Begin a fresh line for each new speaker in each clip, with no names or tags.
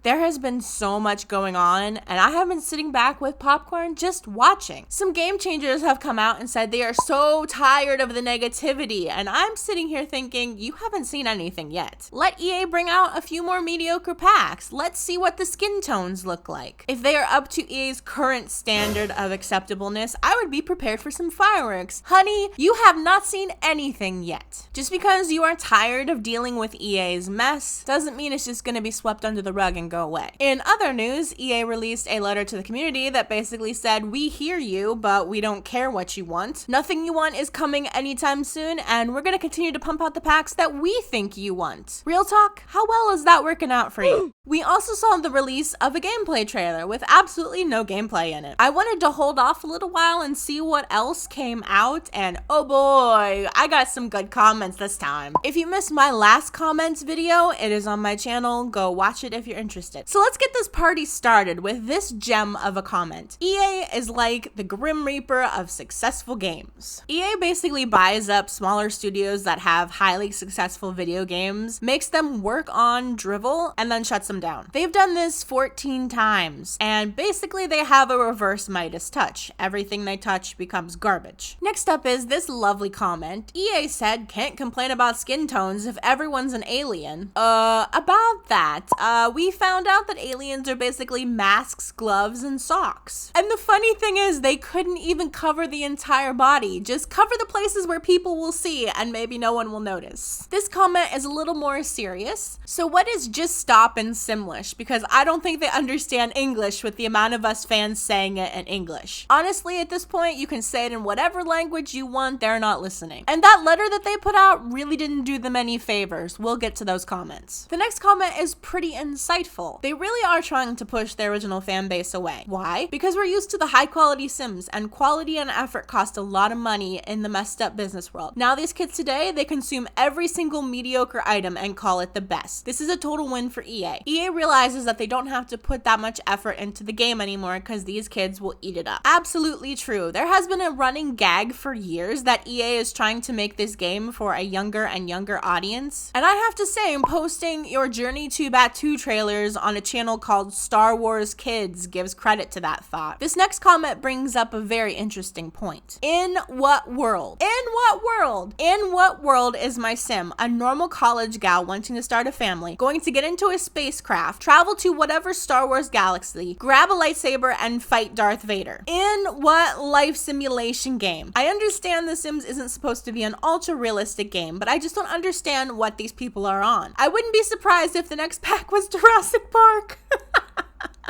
There has been so much going on, and I have been sitting back with popcorn just watching. Some game changers have come out and said they are so tired of the negativity, and I'm sitting here thinking, you haven't seen anything yet. Let EA bring out a few more mediocre packs. Let's see what the skin tones look like. If they are up to EA's current standard of acceptableness, I would be prepared for some fireworks. Honey, you have not seen anything yet. Just because you are tired of dealing with EA's mess doesn't mean it's just going to be swept under the rug and go away. In other news, EA released a letter to the community that basically said, we hear you, but we don't care what you want. Nothing you want is coming anytime soon, and we're going to continue to pump out the packs that we think you want. Real talk, how well is that working out for you? We also saw the release of a gameplay trailer with absolutely no gameplay in it. I wanted to hold off a little while and see what else came out, and oh boy, I got some good comments this time. If you missed my last comments video, it is on my channel. Go watch it if you're interested. So let's get this party started with this gem of a comment. EA is like the Grim Reaper of successful games. EA basically buys up smaller studios that have highly successful video games, makes them work on drivel, and then shuts them down. They've done this 14 times, and basically they have a reverse Midas touch. Everything they touch becomes garbage. Next up is this lovely comment. EA said, can't complain about skin tones if everyone's an alien. About that, we found out that aliens are basically masks, gloves, and socks. And the funny thing is, they couldn't even cover the entire body. Just cover the places where people will see, and maybe no one will notice. This comment is a little more serious. So what is just stop in Simlish? Because I don't think they understand English with the amount of us fans saying it in English. Honestly, at this point, you can say it in whatever language you want, they're not listening. And that letter that they put out really didn't do them any favors. We'll get to those comments. The next comment is pretty insightful. They really are trying to push their original fan base away. Why? Because we're used to the high quality Sims, and quality and effort cost a lot of money in the messed up business world. Now these kids today, they consume every single mediocre item and call it the best. This is a total win for EA. EA realizes that they don't have to put that much effort into the game anymore because these kids will eat it up. Absolutely true. There has been a running gag for years that EA is trying to make this game for a younger and younger audience. And I have to say, posting your Journey to Batuu trailers on a channel called Star Wars Kids gives credit to that thought. This next comment brings up a very interesting point. In what world? In what world? In what world is my sim, a normal college gal wanting to start a family, going to get into a spacecraft, travel to whatever Star Wars galaxy, grab a lightsaber, and fight Darth Vader? In what life simulation game? I understand The Sims isn't supposed to be an ultra realistic game, but I just don't understand what these people are on. I wouldn't be surprised if the next pack was Jurassic Park.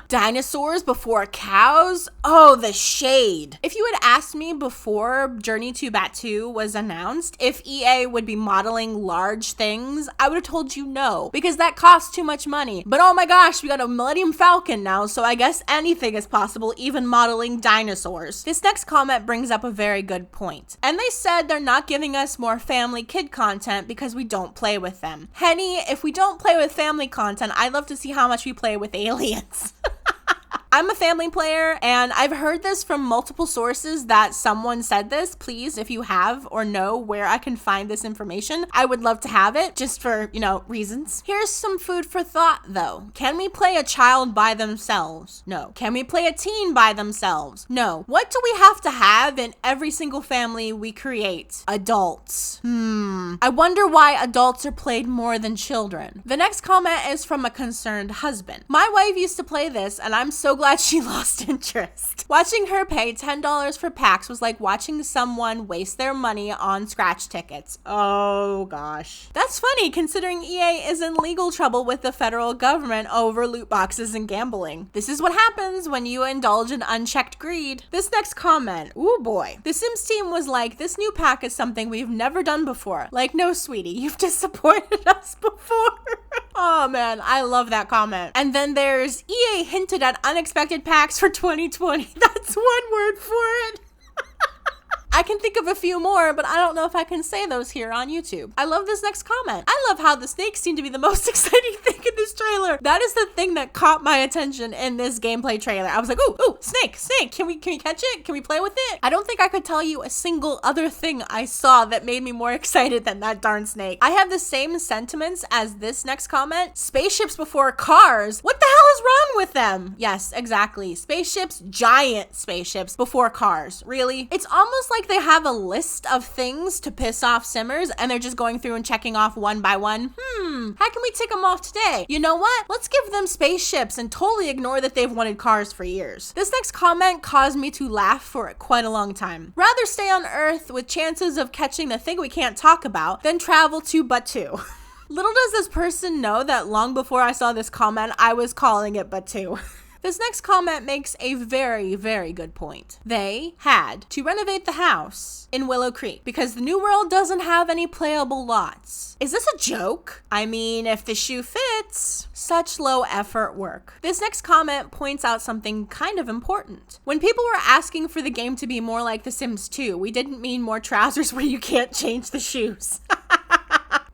Dinosaurs before cows? Oh, the shade. If you had asked me before Journey to Batuu was announced if EA would be modeling large things, I would have told you no, because that costs too much money. But oh my gosh, we got a Millennium Falcon now, so I guess anything is possible, even modeling dinosaurs. This next comment brings up a very good point. And they said they're not giving us more family kid content because we don't play with them. Henny, if we don't play with family content, I'd love to see how much we play with aliens. I'm a family player, and I've heard this from multiple sources that someone said this. Please, if you have or know where I can find this information, I would love to have it just for, reasons. Here's some food for thought, though. Can we play a child by themselves? No. Can we play a teen by themselves? No. What do we have to have in every single family we create? Adults. I wonder why adults are played more than children. The next comment is from a concerned husband. My wife used to play this, and I'm so glad she lost interest. Watching her pay $10 for packs was like watching someone waste their money on scratch tickets. Oh gosh. That's funny considering EA is in legal trouble with the federal government over loot boxes and gambling. This is what happens when you indulge in unchecked greed. This next comment, ooh boy. The Sims team was like, this new pack is something we've never done before. Like, no sweetie, you've disappointed us before. Oh man, I love that comment. And then there's EA hinted at unexpected packs for 2020. That's one word for it. I can think of a few more, but I don't know if I can say those here on YouTube. I love this next comment. I love how the snakes seem to be the most exciting thing in this trailer. That is the thing that caught my attention in this gameplay trailer. I was like, ooh, snake. Can we catch it? Can we play with it? I don't think I could tell you a single other thing I saw that made me more excited than that darn snake. I have the same sentiments as this next comment. Spaceships before cars. What the hell with them. Yes, exactly. Spaceships, giant spaceships before cars. Really? It's almost like they have a list of things to piss off Simmers and they're just going through and checking off one by one. How can we tick them off today? You know what? Let's give them spaceships and totally ignore that they've wanted cars for years. This next comment caused me to laugh for quite a long time. Rather stay on Earth with chances of catching the thing we can't talk about than travel to Batuu. Little does this person know that long before I saw this comment, I was calling it Batuu. This next comment makes a very, very good point. They had to renovate the house in Willow Creek because the new world doesn't have any playable lots. Is this a joke? I mean, if the shoe fits, such low effort work. This next comment points out something kind of important. When people were asking for the game to be more like The Sims 2, we didn't mean more trousers where you can't change the shoes.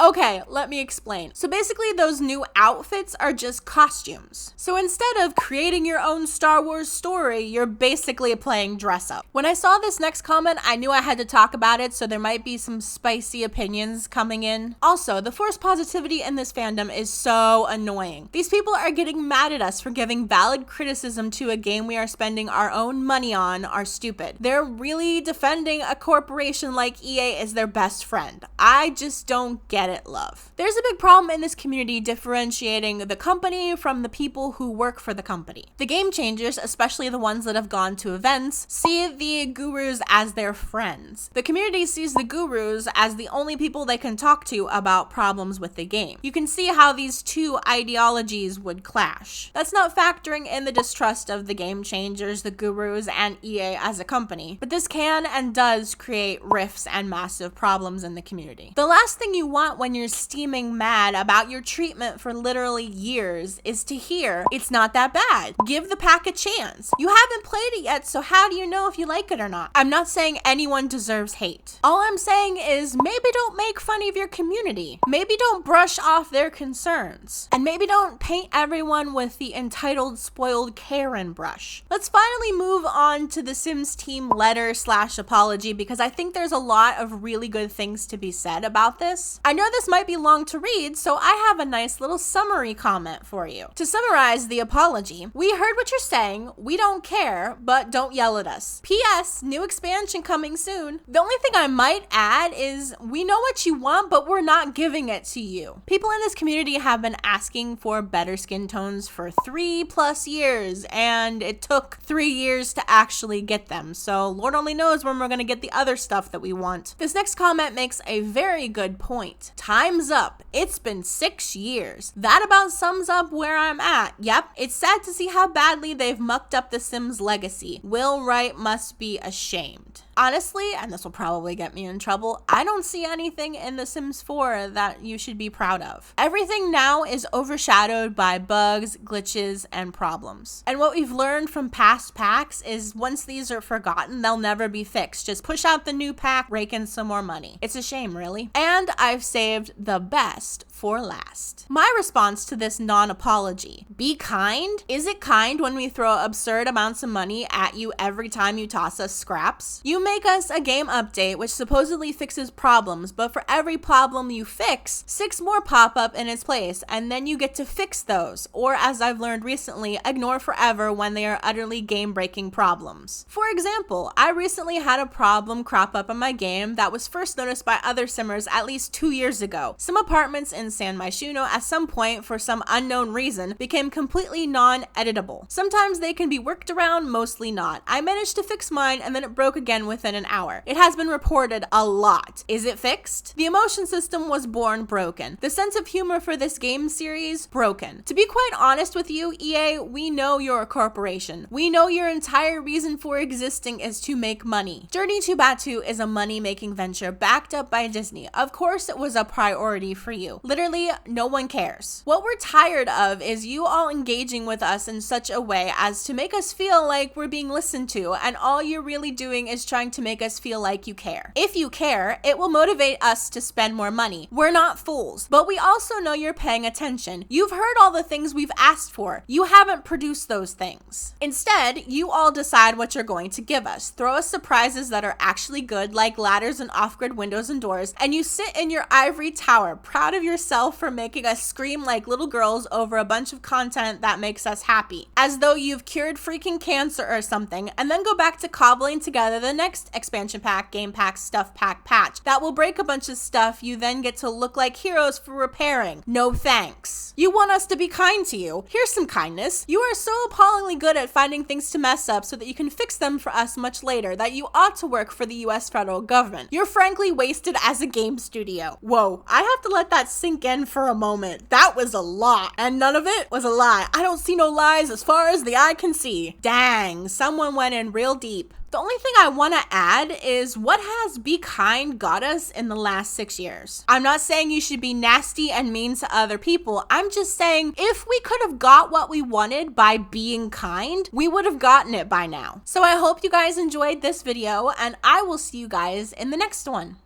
Okay, let me explain. So basically those new outfits are just costumes. So instead of creating your own Star Wars story, you're basically playing dress up. When I saw this next comment, I knew I had to talk about it, so there might be some spicy opinions coming in. Also, the forced positivity in this fandom is so annoying. These people are getting mad at us for giving valid criticism to a game we are spending our own money on are stupid. They're really defending a corporation like EA as their best friend. I just don't get it, love. There's a big problem in this community differentiating the company from the people who work for the company. The game changers, especially the ones that have gone to events, see the gurus as their friends. The community sees the gurus as the only people they can talk to about problems with the game. You can see how these two ideologies would clash. That's not factoring in the distrust of the game changers, the gurus, and EA as a company, but this can and does create rifts and massive problems in the community. The last thing you want when you're steaming mad about your treatment for literally years is to hear it's not that bad. Give the pack a chance. You haven't played it yet, so how do you know if you like it or not? I'm not saying anyone deserves hate. All I'm saying is maybe don't make fun of your community. Maybe don't brush off their concerns. And maybe don't paint everyone with the entitled, spoiled Karen brush. Let's finally move on to the Sims team letter/apology because I think there's a lot of really good things to be said about this. I know this might be long to read, so I have a nice little summary comment for you. To summarize the apology, we heard what you're saying, we don't care, but don't yell at us. P.S. New expansion coming soon. The only thing I might add is we know what you want, but we're not giving it to you. People in this community have been asking for better skin tones for 3+ years, and it took 3 years to actually get them, so Lord only knows when we're gonna get the other stuff that we want. This next comment makes a very good point. Time's up. It's been 6 years. That about sums up where I'm at. Yep, it's sad to see how badly they've mucked up The Sims legacy. Will Wright must be ashamed. Honestly, and this will probably get me in trouble, I don't see anything in The Sims 4 that you should be proud of. Everything now is overshadowed by bugs, glitches, and problems. And what we've learned from past packs is once these are forgotten, they'll never be fixed. Just push out the new pack, rake in some more money. It's a shame, really. And I've saved the best for last. My response to this non-apology: be kind? Is it kind when we throw absurd amounts of money at you every time you toss us scraps? You make us a game update which supposedly fixes problems, but for every problem you fix, 6 more pop up in its place, and then you get to fix those, or as I've learned recently, ignore forever when they are utterly game-breaking problems. For example, I recently had a problem crop up in my game that was first noticed by other simmers at least 2 years ago. Some apartments in San Myshuno at some point, for some unknown reason, became completely non-editable. Sometimes they can be worked around, mostly not. I managed to fix mine and then it broke again within an hour. It has been reported a lot. Is it fixed? The emotion system was born broken. The sense of humor for this game series, broken. To be quite honest with you, EA, we know you're a corporation. We know your entire reason for existing is to make money. Journey to Batuu is a money-making venture backed up by Disney. Of course it was a priority for you. Literally, no one cares. What we're tired of is you all engaging with us in such a way as to make us feel like we're being listened to, and all you're really doing is trying trying to make us feel like you care. If you care, it will motivate us to spend more money. We're not fools, but we also know you're paying attention. You've heard all the things we've asked for. You haven't produced those things. Instead, you all decide what you're going to give us. Throw us surprises that are actually good, like ladders and off-grid windows and doors, and you sit in your ivory tower, proud of yourself for making us scream like little girls over a bunch of content that makes us happy, as though you've cured freaking cancer or something, and then go back to cobbling together the next expansion pack, game pack, stuff pack, patch that will break a bunch of stuff you then get to look like heroes for repairing. No thanks. You want us to be kind to you. Here's some kindness. You are so appallingly good at finding things to mess up so that you can fix them for us much later that you ought to work for the US federal government. You're frankly wasted as a game studio. Whoa, I have to let that sink in for a moment. That was a lot, and none of it was a lie. I don't see no lies as far as the eye can see. Dang, someone went in real deep. The only thing I want to add is what has be kind got us in the last 6 years. I'm not saying you should be nasty and mean to other people. I'm just saying if we could have got what we wanted by being kind, we would have gotten it by now. So I hope you guys enjoyed this video, and I will see you guys in the next one.